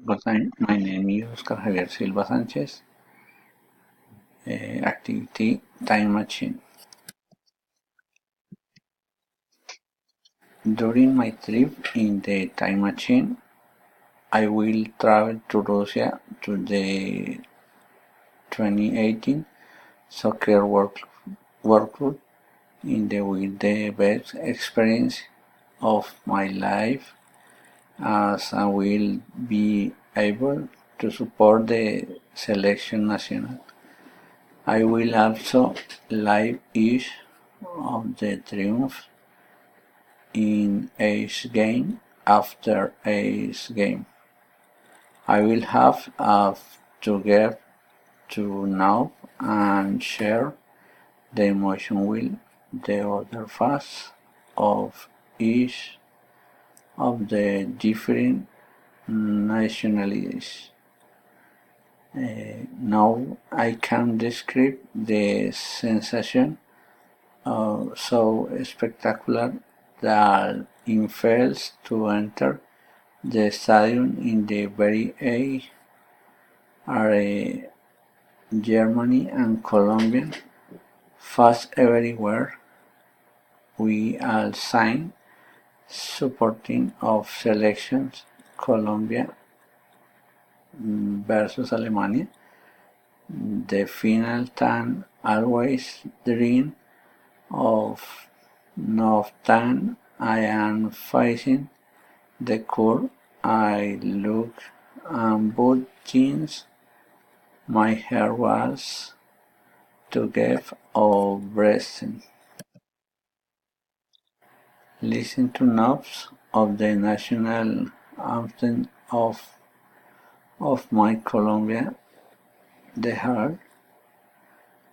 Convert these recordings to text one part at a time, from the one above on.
Good time. My name is Oscar Javier Silva Sanchez. Activity Time Machine. During my trip in the time machine, I will travel to Russia to the 2018 soccer World Cup with the best experience of my life, as I will be able to support the selection national. I will also live each of the triumphs in each game after each game. I will have to get to know and share the emotion with the other fans of each of the different nationalities. Now I can describe the sensation so spectacular that it fails to enter the stadium in the very age are Germany and Colombia. Fast everywhere, we all sign supporting of selections Colombia versus Alemania. The final time always dream of no time I am facing the curve. I look and both jeans my hair was to give of breasting. Listen to notes of the national anthem of my Colombia, the heart.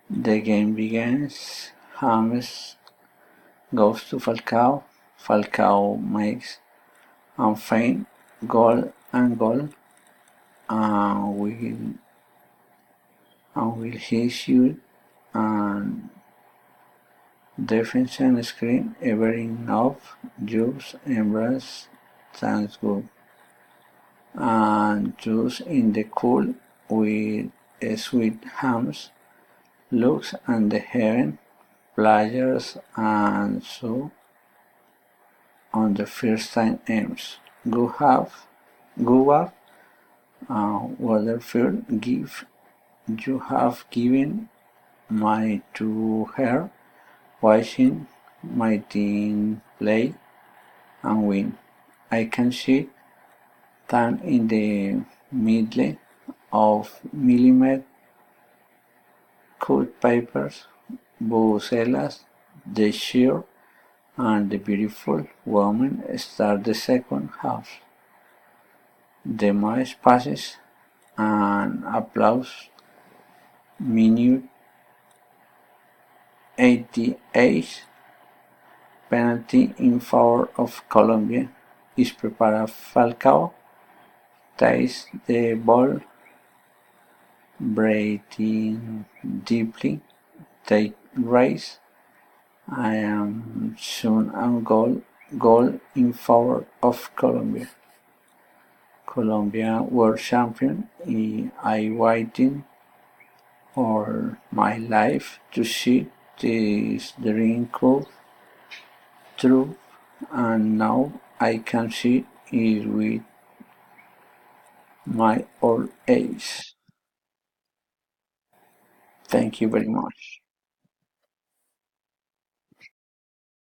The game begins. James goes to Falcao. Falcao makes and feint goal and will he shoot and defense and screen every enough jumps embrace thanks good and juice in the cool with sweet hams looks and the heaven players and so on the first time aims. Go up Waterfield give you have given my to her watching my team play and win. I can see that in the middle of millimeter cut papers, Brussels, the sheer and the beautiful woman start the second half. The match passes and applause minute 88 penalty in favor of Colombia is prepared. Falcao takes the ball, breathing deeply, take race. I am soon on goal in favor of Colombia. Colombia world champion. I waiting for my life to see this dream come true, and now I can see it with my old age. Thank you very much.